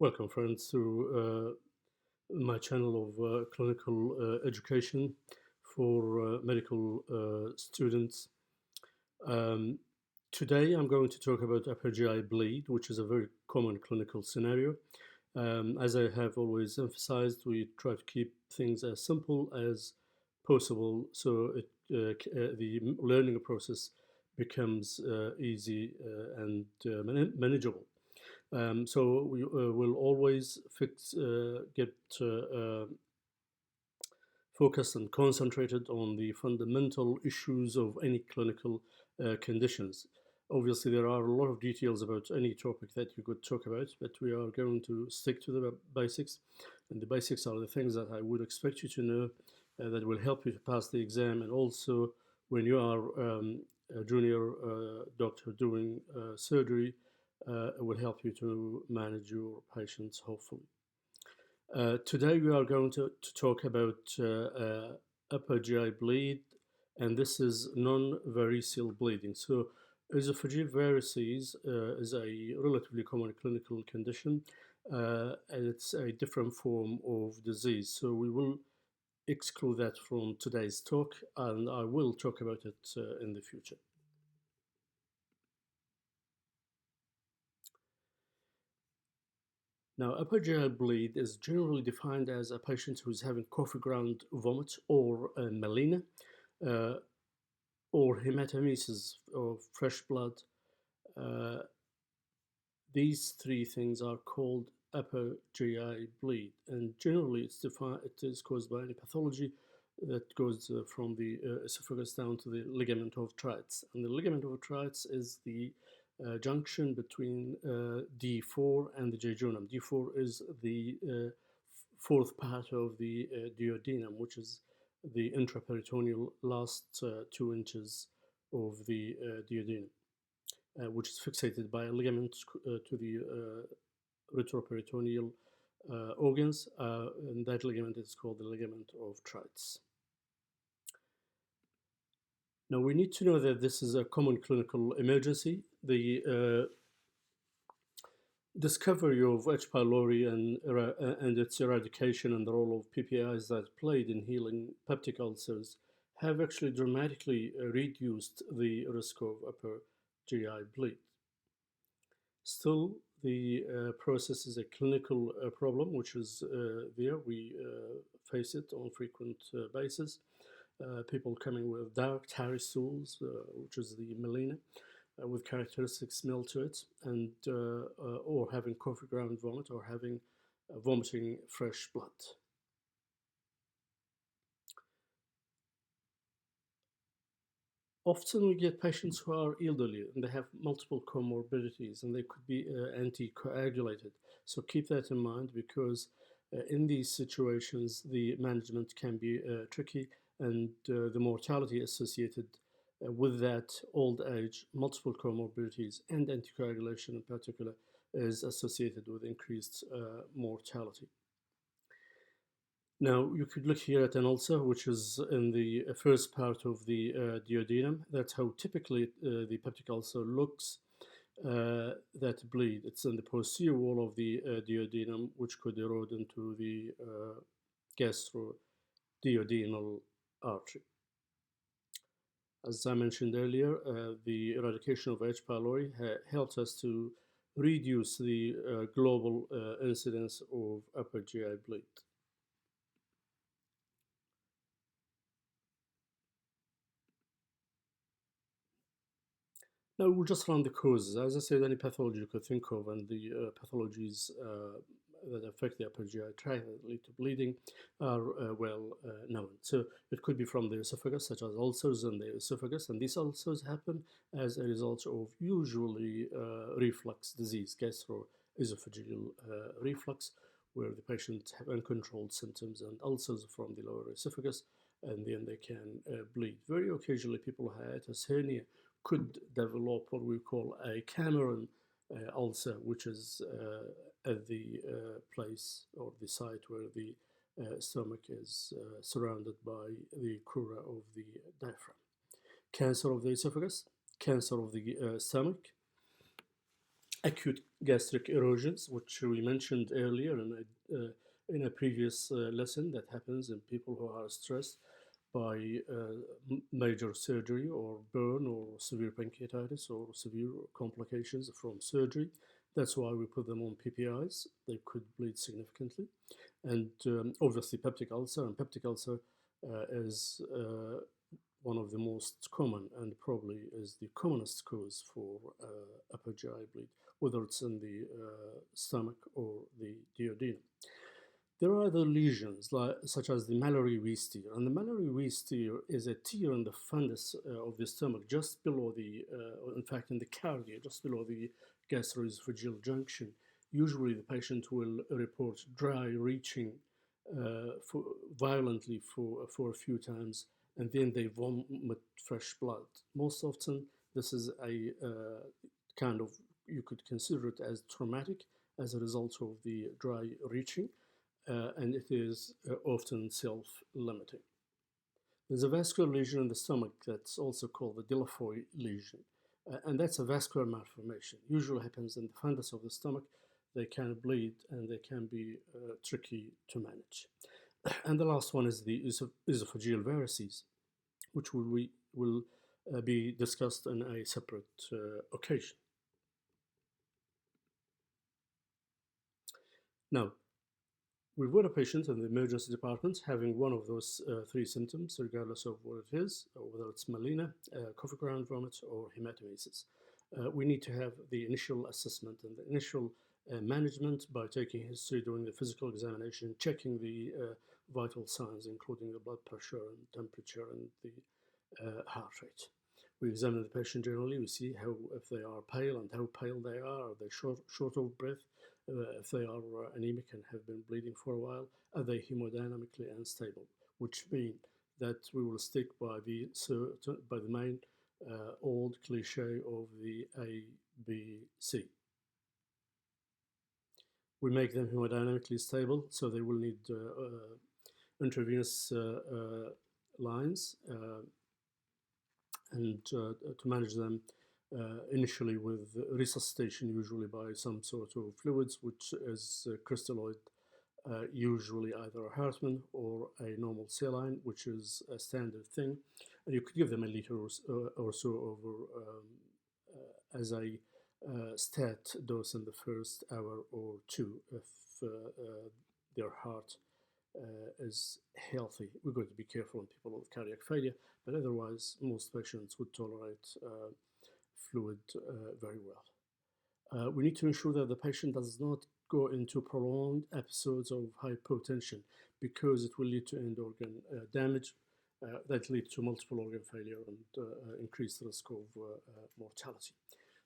Welcome, friends, to my channel of clinical education for medical students. Um, Today, I'm going to talk about upper GI bleed, which is a very common clinical scenario. As I have always emphasized, we try to keep things as simple as possible so the learning process becomes easy and manageable. So we will always get focused and concentrated on the fundamental issues of any clinical conditions. Obviously, there are a lot of details about any topic that you could talk about, but we are going to stick to the basics. And the basics are the things that I would expect you to know that will help you to pass the exam. And also, when you are a junior doctor doing surgery, it will help you to manage your patients, hopefully. Today we are going to talk about upper GI bleed, and this is non-variceal bleeding. So esophageal varices is a relatively common clinical condition, and it's a different form of disease. So we will exclude that from today's talk, and I will talk about it in the future. Now, upper GI bleed is generally defined as a patient who is having coffee ground vomit or Malena, uh, or hematemesis or fresh blood. Uh, these three things are called upper GI bleed, and generally it is caused by any pathology that goes from the esophagus down to the ligament of Treitz. And the ligament of Treitz is the junction between D4 and the jejunum. D4 is the fourth part of the duodenum, which is the intraperitoneal last 2 inches of the duodenum, which is fixated by a ligament to the retroperitoneal organs, and that ligament is called the ligament of Treitz. Now, we need to know that this is a common clinical emergency. The discovery of H. pylori and its eradication and the role of PPIs that played in healing peptic ulcers have actually dramatically reduced the risk of upper GI bleed. Still, the process is a clinical problem, which is there. We face it on a frequent basis. People coming with dark tarry stools, which is the Malena, with characteristic smell to it, and or having coffee ground vomit, or having vomiting fresh blood. Often we get patients who are elderly and they have multiple comorbidities and they could be anticoagulated. So keep that in mind, because in these situations the management can be tricky, and the mortality associated with that old age, multiple comorbidities, and anticoagulation in particular is associated with increased mortality. Now, you could look here at an ulcer, which is in the first part of the duodenum. That's how typically the peptic ulcer looks that bleed. It's in the posterior wall of the duodenum, which could erode into the gastroduodenal artery. As I mentioned earlier, the eradication of H. pylori helps us to reduce the global incidence of upper GI bleed. No, we'll just run the causes. As I said, any pathology you could think of, and the pathologies that affect the upper GI tract that lead to bleeding are well known. So it could be from the esophagus, such as ulcers in the esophagus, and these ulcers happen as a result of usually reflux disease, gastroesophageal reflux, where the patient have uncontrolled symptoms and ulcers from the lower esophagus, and then they can bleed. Very occasionally, people have hiatus hernia could develop what we call a Cameron ulcer, which is at the place or the site where the stomach is surrounded by the crura of the diaphragm. Cancer of the esophagus, cancer of the stomach, acute gastric erosions, which we mentioned earlier in a previous lesson, that happens in people who are stressed by major surgery or burn or severe pancreatitis or severe complications from surgery. That's why we put them on PPIs. They could bleed significantly. And obviously peptic ulcer, and peptic ulcer is one of the most common and probably is the commonest cause for upper GI bleed, whether it's in the stomach or the duodenum. There are other lesions, such as the Mallory Weiss tear. And the Mallory Weiss tear is a tear in the fundus of the stomach, just below the, in fact, in the cardia, just below the gastroesophageal junction. Usually the patient will report dry reaching violently for a few times, and then they vomit fresh blood. Most often, this is a kind of, you could consider it as traumatic as a result of the dry reaching. And it is often self-limiting. There's a vascular lesion in the stomach that's also called the Delafoy lesion, and that's a vascular malformation. Usually happens in the fundus of the stomach. They can bleed and they can be tricky to manage. And the last one is the esophageal varices, which will be discussed on a separate occasion. Now, we've got a patient in the emergency department having one of those three symptoms, regardless of what it is, or whether it's Malena, coffee ground vomit, or hematemesis. We need to have the initial assessment and the initial management by taking history, doing the physical examination, checking the vital signs, including the blood pressure and temperature and the heart rate. We examine the patient generally. We see if they are pale and how pale they are they short of breath, if they are anemic and have been bleeding for a while, are they hemodynamically unstable, which means that we will stick by the main old cliche of the A, B, C. We make them hemodynamically stable, so they will need intravenous lines and to manage them initially with resuscitation, usually by some sort of fluids, which is crystalloid, usually either a Hartmann or a normal saline, which is a standard thing. And you could give them a liter or so over as a stat dose in the first hour or two if their heart is healthy. We're going to be careful on people with cardiac failure, but otherwise most patients would tolerate fluid very well. We need to ensure that the patient does not go into prolonged episodes of hypotension because it will lead to end organ damage that lead to multiple organ failure and increased risk of mortality.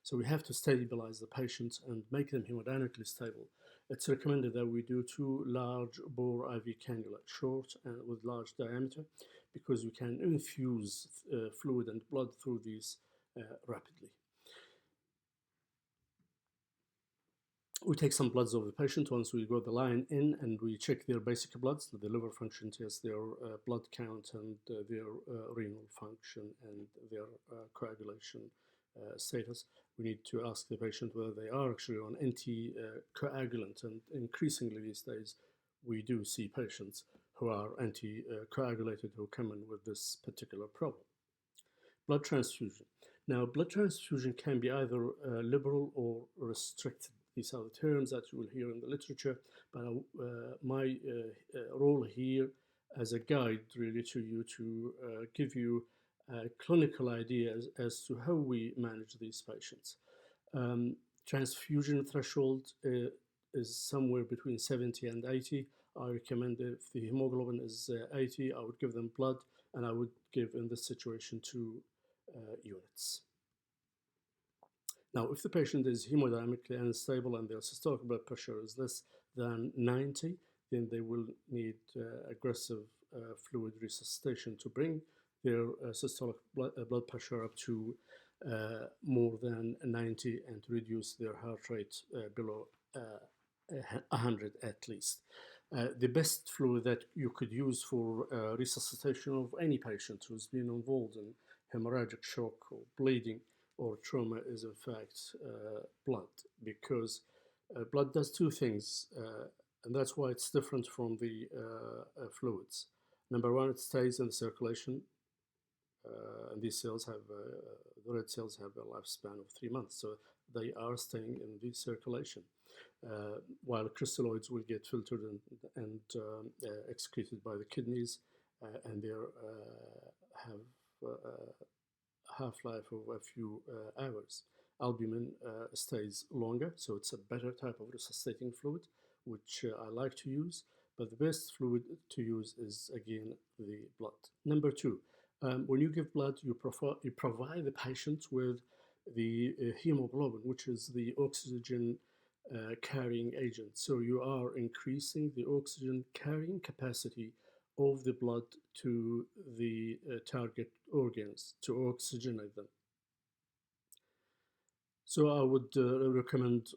So we have to stabilize the patients and make them hemodynamically stable. It's recommended that we do 2 large bore IV cannula, short and with large diameter, because we can infuse fluid and blood through these rapidly. We take some bloods of the patient once we got the line in, and we check their basic bloods, the liver function test, their blood count, and their renal function, and their coagulation status. We need to ask the patient whether they are actually on anticoagulant, and increasingly these days we do see patients who are anticoagulated who come in with this particular problem. Blood transfusion. Now, blood transfusion can be either liberal or restricted. These are the terms that you will hear in the literature, but my role here as a guide really to you to give you a clinical idea as to how we manage these patients. Transfusion threshold is somewhere between 70 and 80. I recommend if the hemoglobin is 80, I would give them blood, and I would give in this situation 2 units. Now, if the patient is hemodynamically unstable and their systolic blood pressure is less than 90, then they will need aggressive fluid resuscitation to bring their systolic blood pressure up to more than 90 and to reduce their heart rate below 100 at least. The best fluid that you could use for resuscitation of any patient who's been involved in hemorrhagic shock or bleeding or trauma is in fact blood, because blood does two things, and that's why it's different from the fluids. Number one, it stays in circulation, and these cells have, the red cells have a lifespan of 3 months, so they are staying in the circulation. While crystalloids will get filtered and excreted by the kidneys, and they have a half-life of a few hours. Albumin stays longer, so it's a better type of resuscitating fluid, which I like to use. But the best fluid to use is, again, the blood. Number two, when you give blood, you provide the patient with the hemoglobin, which is the oxygen carrying agent. So you are increasing the oxygen carrying capacity of the blood to the target organs to oxygenate them. So I would recommend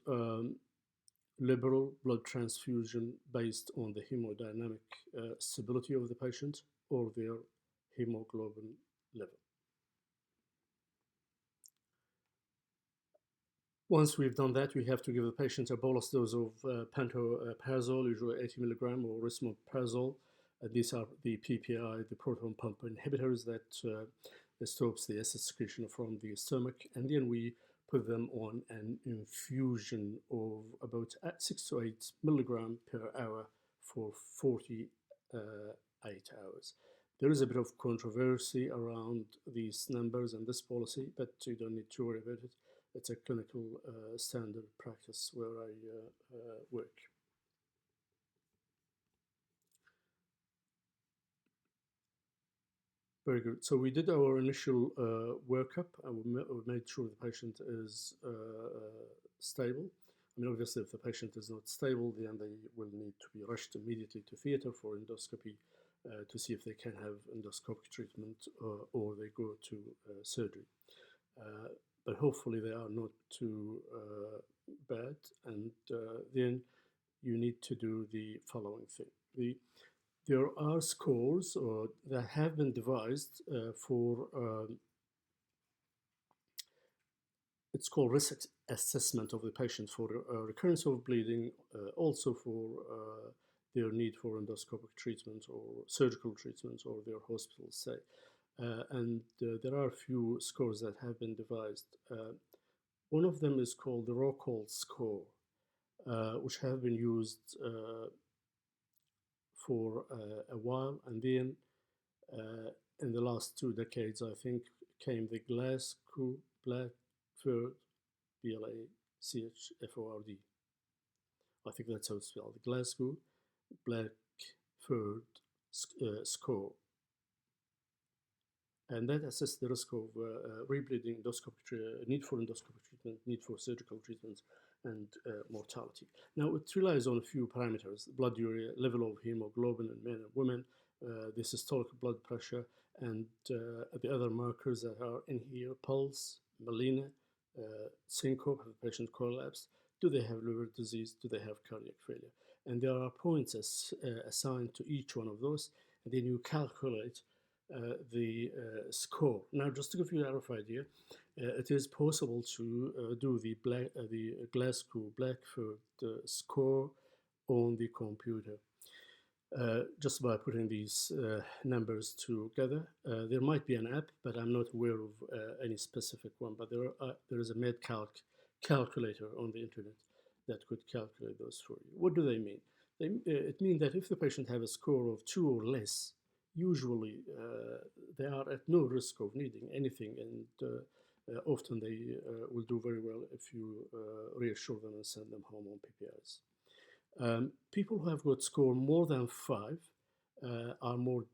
liberal blood transfusion based on the hemodynamic stability of the patient or their hemoglobin level. Once we've done that, we have to give the patient a bolus dose of pantoprazole, usually 80 milligram, or rismoprazole. These are the PPI, the proton pump inhibitors that stops the acid secretion from the stomach. And then we put them on an infusion of about 6 to 8 milligram per hour for 48 hours. There is a bit of controversy around these numbers and this policy, but you don't need to worry about it. It's a clinical standard practice where I work. Very good. So we did our initial workup, and we made sure the patient is stable. I mean, obviously, if the patient is not stable, then they will need to be rushed immediately to theater for endoscopy to see if they can have endoscopic treatment or they go to surgery. But hopefully they are not too bad, and then you need to do the following thing. There are scores that have been devised for, it's called risk assessment of the patient for recurrence of bleeding, also for their need for endoscopic treatment or surgical treatment or their hospital stay. And there are a few scores that have been devised. One of them is called the Rockall score, which have been used for a while, and then in the last 2 decades, I think, came the Glasgow Blackford, Blachford. I think that's how it's spelled. The Glasgow Blackford score. And that assesses the risk of rebleeding, need for endoscopic treatment, need for surgical treatment, and mortality. Now, it relies on a few parameters: blood urea, level of hemoglobin in men and women, the systolic blood pressure, and the other markers that are in here: pulse, Malena, syncope, have the patient collapsed, do they have liver disease, do they have cardiac failure? And there are points assigned to each one of those, and then you calculate the score. Now, just to give you a rough idea, it is possible to do the Glasgow Blackford score on the computer just by putting these numbers together. There might be an app, but I'm not aware of any specific one. But there is a MedCalc calculator on the internet that could calculate those for you. What do they mean? It means that if the patient have a score of 2 or less, usually they are at no risk of needing anything, and often they will do very well if you reassure them and send them home on PPIs. People who have got score more than 5 are more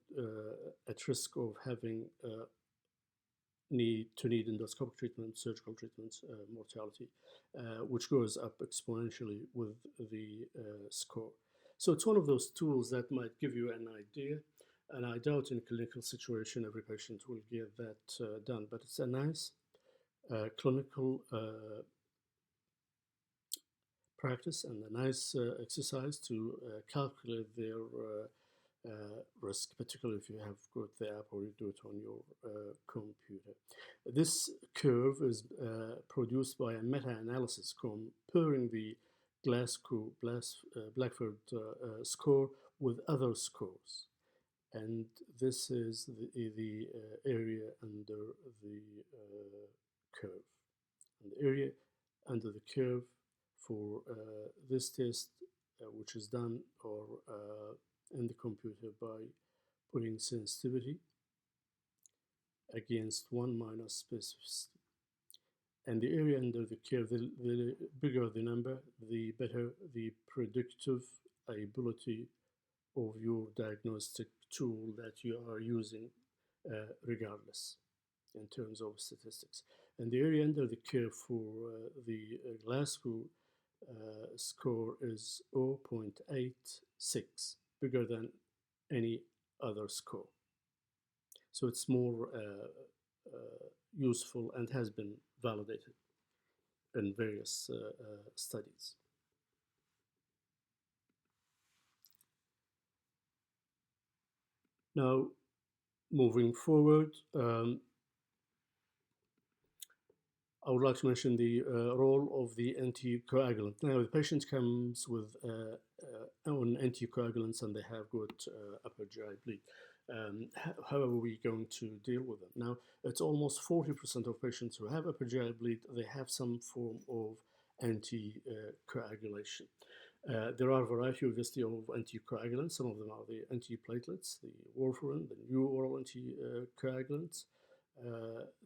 at risk of having need endoscopic treatment, surgical treatment, mortality, which goes up exponentially with the score. So it's one of those tools that might give you an idea. And I doubt in a clinical situation every patient will get that done, but it's a nice clinical practice and a nice exercise to calculate their risk, particularly if you have got the app or you do it on your computer. This curve is produced by a meta-analysis comparing the Blackford score with other scores. And this is the area under the curve. And the area under the curve for this test, which is done or in the computer by putting sensitivity against 1 minus specificity. And the area under the curve, the bigger the number, the better the predictive ability of your diagnostic tool that you are using, regardless in terms of statistics. And the area under the curve for the Glasgow score is 0.86, bigger than any other score. So it's more useful and has been validated in various studies. Now, moving forward, I would like to mention the role of the anticoagulant. Now, the patient comes with on anticoagulants and they have got upper GI bleed. How are we going to deal with them? Now, it's almost 40% of patients who have upper GI bleed, they have some form of anticoagulation. There are a variety of anticoagulants. Some of them are the antiplatelets, the warfarin, the new oral anticoagulants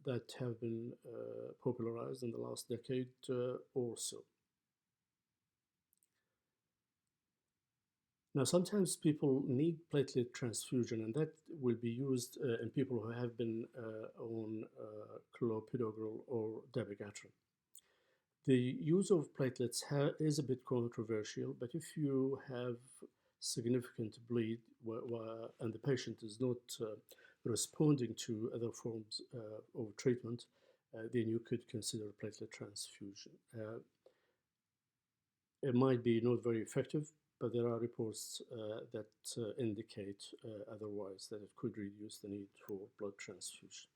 that have been popularized in the last decade or so. Now, sometimes people need platelet transfusion, and that will be used in people who have been on clopidogrel or dabigatran. The use of platelets is a bit controversial, but if you have significant bleed and the patient is not responding to other forms of treatment, then you could consider platelet transfusion. It might be not very effective, but there are reports that indicate otherwise, that it could reduce the need for blood transfusion.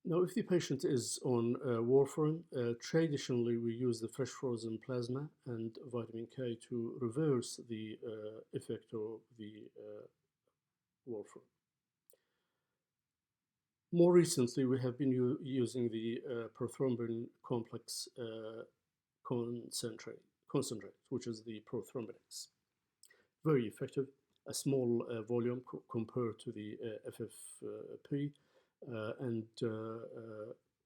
Now, if the patient is on warfarin, traditionally we use the fresh frozen plasma and vitamin K to reverse the effect of the warfarin. More recently, we have been using the prothrombin complex concentrate, which is the Prothrombinix. Very effective, a small volume compared to the FFP, and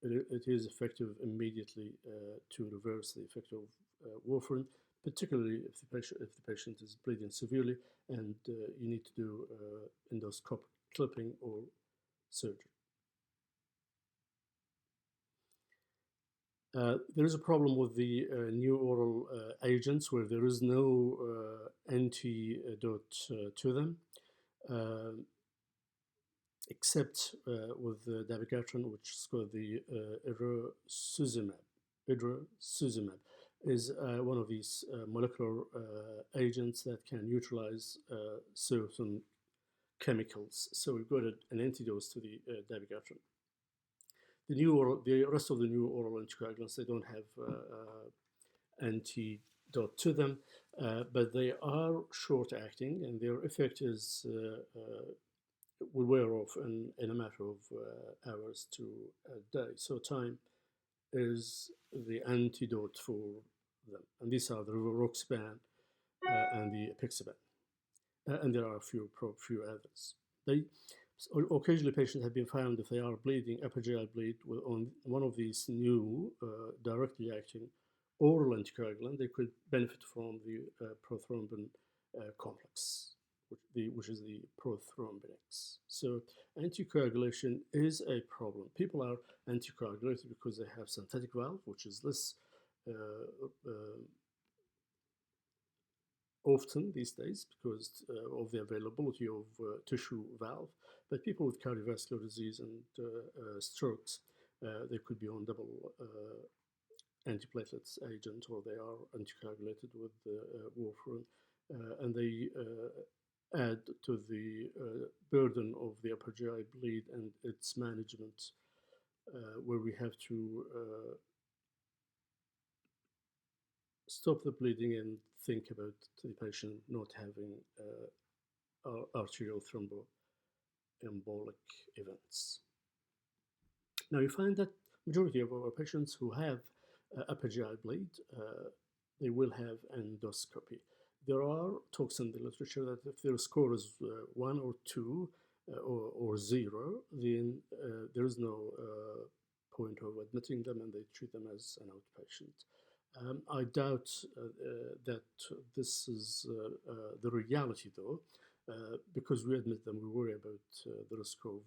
it is effective immediately to reverse the effect of warfarin, particularly if the patient is bleeding severely and you need to do endoscopic clipping or surgery. There is a problem with the new oral agents where there is no antidote to them, except with the dabigatran, which is called the idrosuzumab. Idrosuzumab is one of these molecular agents that can neutralize certain chemicals. So we've got an antidote to the dabigatran. The rest of the new oral anticoagulants, they don't have antidote to them, but they are short-acting, and their effect is will wear off in a matter of hours to a day. So time is the antidote for them, and these are the rivaroxaban and the apixaban, and there are a few others. Occasionally, patients have been found, if they are bleeding, upper GI bleed, on one of these new directly acting oral anticoagulant, they could benefit from the prothrombin complex, which is the Prothrombinix. So anticoagulation is a problem. People are anticoagulated because they have synthetic valve, which is less often these days because of the availability of tissue valve. But people with cardiovascular disease and strokes, they could be on double antiplatelets agent, or they are anticoagulated with warfarin, and they add to the burden of the upper GI bleed and its management, where we have to stop the bleeding and think about the patient not having arterial thromboembolic events. Now you find that majority of our patients who have upper GI bleed, they will have endoscopy. There are talks in the literature that if their score is 1 or 2 or 0, then there is no point of admitting them and they treat them as an outpatient. I doubt that this is the reality though, because we admit them, we worry about the risk of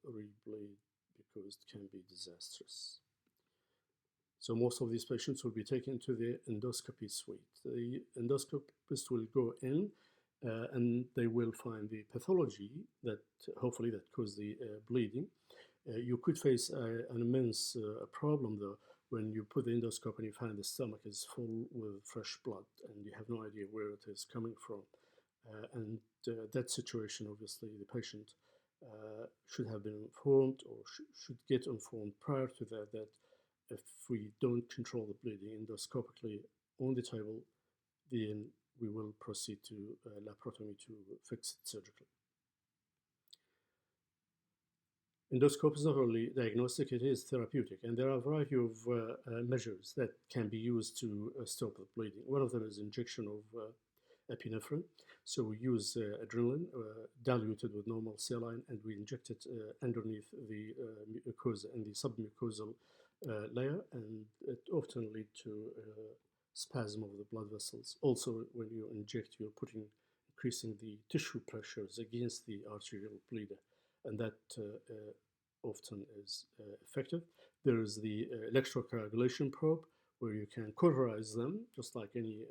rebleed because it can be disastrous. So most of these patients will be taken to the endoscopy suite. The endoscopist will go in and they will find the pathology that hopefully that caused the bleeding. You could face an immense problem though when you put the endoscope and you find the stomach is full with fresh blood and you have no idea where it is coming from. And that situation, obviously, the patient should have been informed or should get informed prior to that if we don't control the bleeding endoscopically on the table, then we will proceed to laparotomy to fix it surgically. Endoscope is not only diagnostic, it is therapeutic, and there are a variety of measures that can be used to stop the bleeding. One of them is injection of epinephrine. So we use adrenaline diluted with normal saline, and we inject it underneath the mucosa and the submucosal layer, and it often leads to spasm of the blood vessels. Also, when you inject, you're increasing the tissue pressures against the arterial bleeder, and that often is effective. There is the electrocoagulation probe, where you can cauterize them, just like any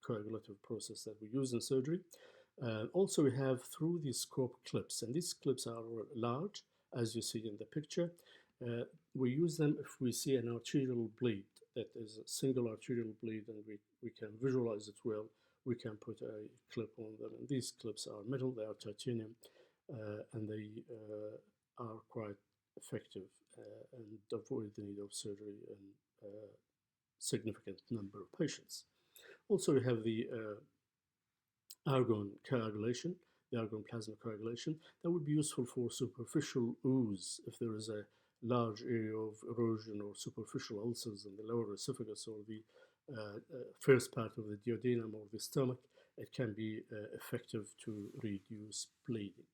coagulative process that we use in surgery. Also, we have through the scope clips, and these clips are large, as you see in the picture. We use them if we see an arterial bleed, that is a single arterial bleed, and we can visualize it well. We can put a clip on them, and these clips are metal, they are titanium, and they are quite effective and avoid the need of surgery in a significant number of patients. Also, we have the argon coagulation, the argon plasma coagulation. That would be useful for superficial ooze if there is a large area of erosion or superficial ulcers in the lower esophagus or the first part of the duodenum or the stomach. It can be effective to reduce bleeding.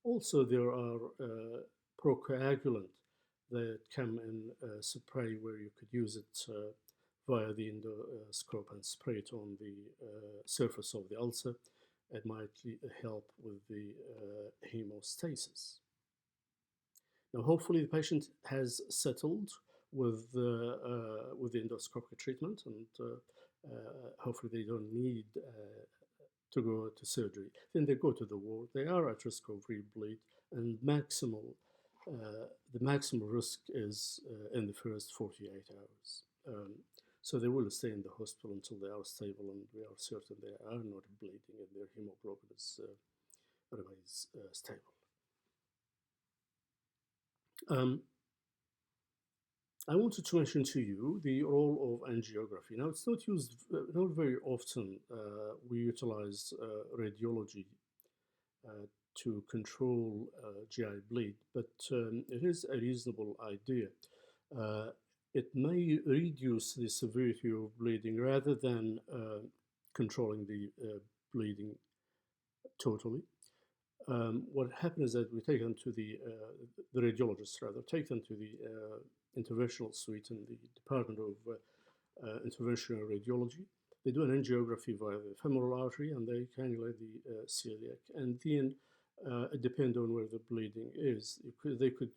Also, there are procoagulant that come in spray where you could use it via the endoscope and spray it on the surface of the ulcer. It might help with the hemostasis. Now, hopefully, the patient has settled with the endoscopic treatment, and hopefully, they don't need to go to surgery. Then they go to the ward. They are at risk of rebleed, and the maximal risk is in the first 48 hours. So they will stay in the hospital until they are stable and we are certain they are not bleeding and their hemoglobin remains stable. I wanted to mention to you the role of angiography. Now, it's not used, not very often. We utilize radiology to control GI bleed, but it is a reasonable idea. It may reduce the severity of bleeding rather than controlling the bleeding totally. What happens is that we take them to the radiologists rather, take them to the interventional suite in the Department of Interventional Radiology. They do an angiography via the femoral artery and they cannulate the celiac. And then it depends on where the bleeding is. They could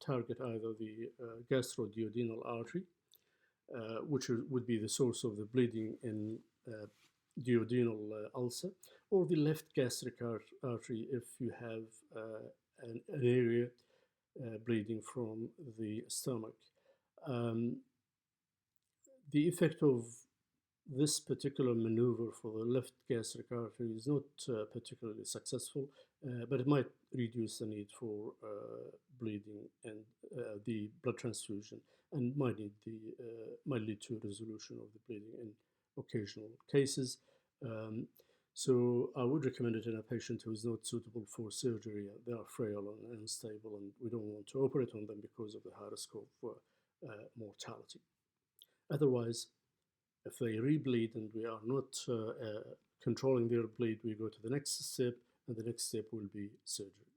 target either the gastroduodenal artery, which would be the source of the bleeding in duodenal ulcer, or the left gastric artery if you have an area bleeding from the stomach. The effect of this particular maneuver for the left gastric artery is not particularly successful, but it might reduce the need for bleeding and the blood transfusion, and might lead to resolution of the bleeding in occasional cases. So I would recommend it in a patient who is not suitable for surgery. They are frail and unstable, and we don't want to operate on them because of the high risk of mortality. Otherwise, if they rebleed and we are not controlling their bleed, we go to the next step, and the next step will be surgery.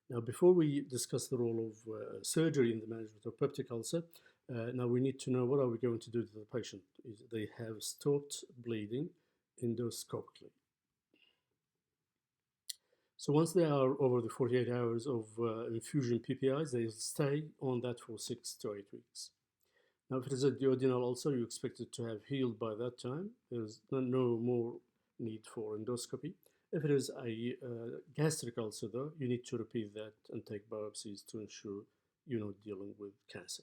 Now, before we discuss the role of surgery in the management of peptic ulcer, now we need to know what are we going to do to the patient. They have stopped bleeding endoscopically. So once they are over the 48 hours of infusion PPIs, they stay on that for 6 to 8 weeks. Now, if it is a duodenal ulcer, you expect it to have healed by that time. There's no more need for endoscopy. If it is a gastric ulcer, though, you need to repeat that and take biopsies to ensure you're not dealing with cancer.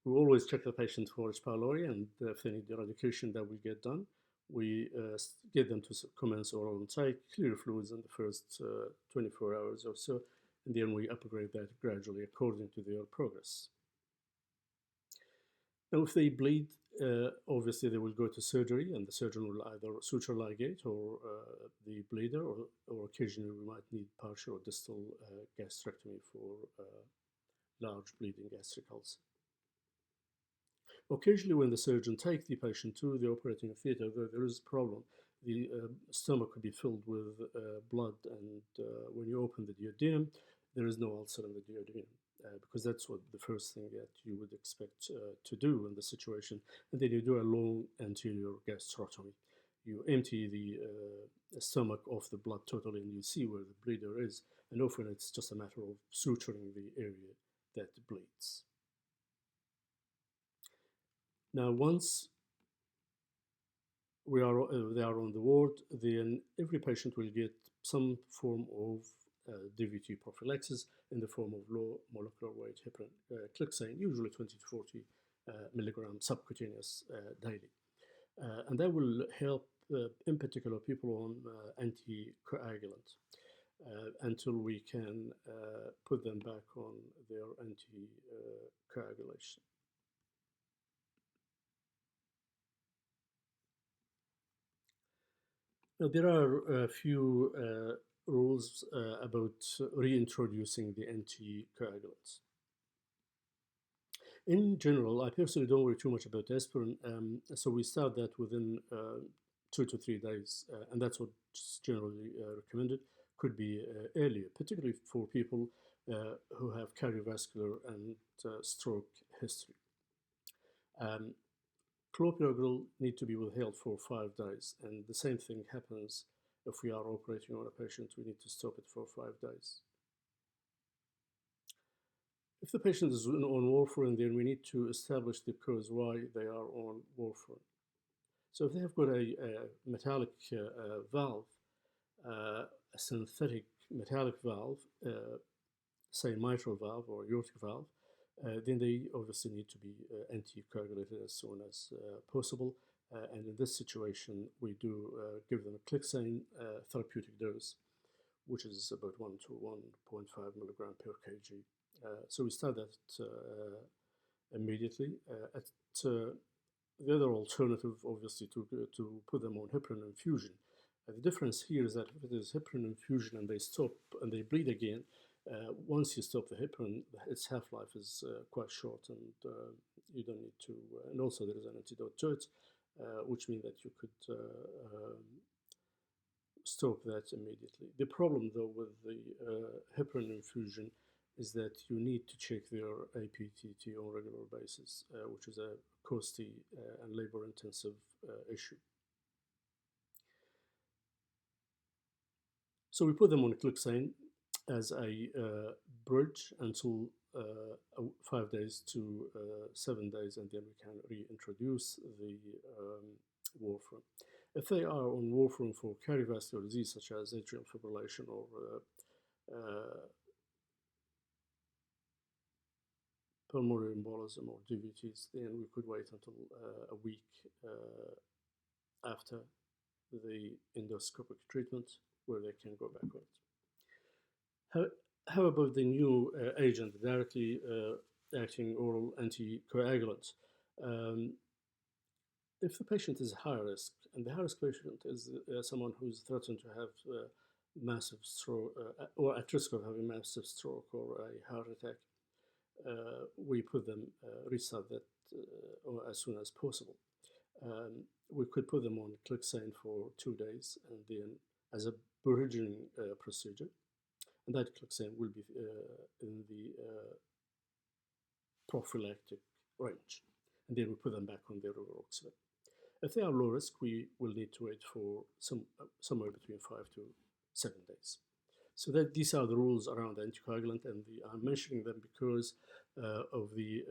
We always check the patient for H. pylori, and if they need eradication, that will get done. We get them to commence oral intake, clear fluids in the first 24 hours or so, and then we upgrade that gradually according to their progress. Now, if they bleed, obviously they will go to surgery, and the surgeon will either suture ligate or the bleeder, or occasionally we might need partial or distal gastrectomy for large bleeding gastric ulcer. Occasionally, when the surgeon takes the patient to the operating theater, there is a problem. The stomach could be filled with blood, and when you open the duodenum, there is no ulcer in the duodenum. Because that's what the first thing that you would expect to do in the situation. And then you do a long anterior gastrotomy. You empty the stomach of the blood totally, and you see where the bleeder is. And often it's just a matter of suturing the area that bleeds. Now, once they are on the ward, then every patient will get some form of DVT prophylaxis in the form of low molecular weight heparin clexane, usually 20 to 40 milligrams subcutaneous daily. And that will help, in particular, people on anticoagulants until we can put them back on their anticoagulation. Now, there are a few rules about reintroducing the anticoagulants. In general, I personally don't worry too much about aspirin, so we start that within 2 to 3 days, and that's what's generally recommended. Could be earlier, particularly for people who have cardiovascular and stroke history. Clopidogrel need to be withheld for 5 days, and the same thing happens if we are operating on a patient. We need to stop it for 5 days. If the patient is on warfarin, then we need to establish the cause why they are on warfarin. So if they have got a metallic valve, a synthetic metallic valve, say mitral valve or aortic valve, then they obviously need to be anticoagulated as soon as possible. And in this situation, we do give them a clexane therapeutic dose, which is about 1 to 1.5 milligram per kg. So we start that immediately. The other alternative, obviously, to put them on heparin infusion. The difference here is that if it is heparin infusion and they stop and they bleed again, once you stop the heparin, its half-life is quite short, and you don't need to. And also, there is an antidote to it, which means that you could stop that immediately. The problem, though, with the heparin infusion is that you need to check their APTT on a regular basis, which is a costly and labor-intensive issue. So we put them on clexane as a bridge until 5 days to 7 days, and then we can reintroduce the warfarin. If they are on warfarin for cardiovascular disease such as atrial fibrillation or pulmonary embolism or DVTs, then we could wait until a week after the endoscopic treatment where they can go backwards. How about the new agent, directly acting oral anticoagulants? Um, if the patient is high risk, and the high risk patient is someone who's threatened to have massive stroke or at risk of having massive stroke or a heart attack, we put them, restart that or as soon as possible. We could put them on Clexane for 2 days and then as a bridging procedure. And that Clexane will be in the prophylactic range. And then we put them back on their rivaroxaban. If they are low risk, we will need to wait for somewhere between 5 to 7 days. So that these are the rules around the anticoagulant, and I'm mentioning them because of the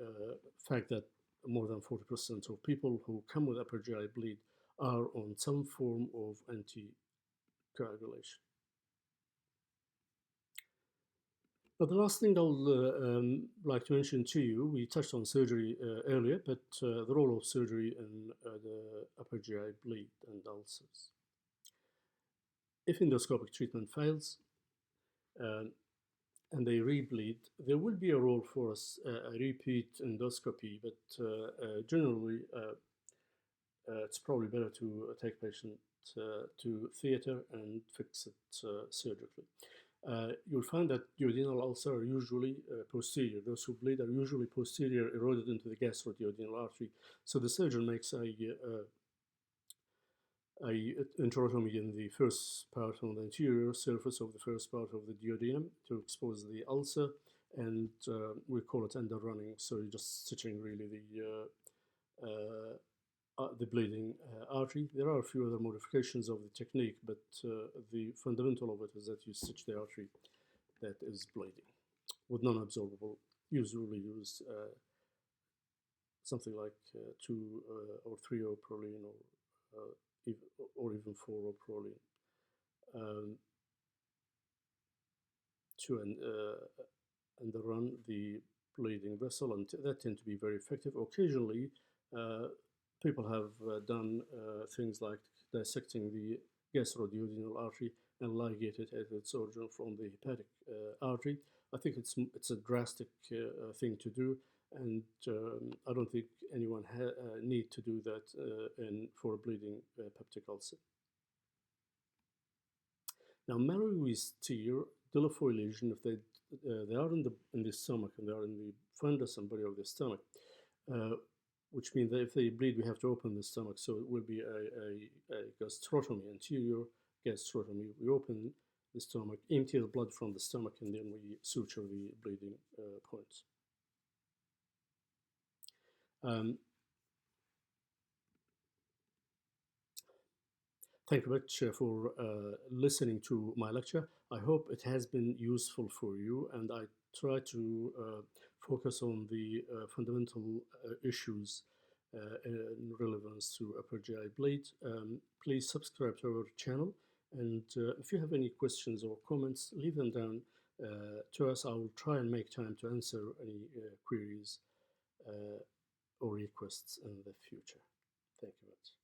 fact that more than 40% of people who come with upper GI bleed are on some form of anticoagulation. But the last thing I would like to mention to you, we touched on surgery earlier, but the role of surgery in the upper GI bleed and ulcers. If endoscopic treatment fails and they rebleed, there will be a role for a repeat endoscopy, but generally it's probably better to take patient to theater and fix it surgically. You'll find that duodenal ulcer are usually posterior. Those who bleed are usually posterior, eroded into the gastroduodenal artery. So the surgeon makes a enterotomy in the first part on the anterior surface of the first part of the duodenum to expose the ulcer, and we call it underrunning. So you're just stitching really the bleeding artery. There are a few other modifications of the technique, but the fundamental of it is that you stitch the artery that is bleeding with non-absorbable. Usually use something like 2 or 3 proline or even 4 proline to underrun the bleeding vessel, and that tend to be very effective. Occasionally, people have done things like dissecting the gastroduodenal artery and ligate it at its origin from the hepatic artery. I think it's a drastic thing to do, and I don't think anyone need to do that for a bleeding peptic ulcer. Now, Mallory's tear, Delafoy lesion, if they are in the stomach and they are in the fundus and body of the stomach, which means that if they bleed, we have to open the stomach. So it will be a gastrotomy, anterior gastrotomy. We open the stomach, empty the blood from the stomach, and then we suture the bleeding points. Thank you very much for listening to my lecture. I hope it has been useful for you, and I try to focus on the fundamental issues in relevance to upper GI bleed. Please subscribe to our channel, and if you have any questions or comments, leave them down to us. I will try and make time to answer any queries or requests in the future. Thank you very much.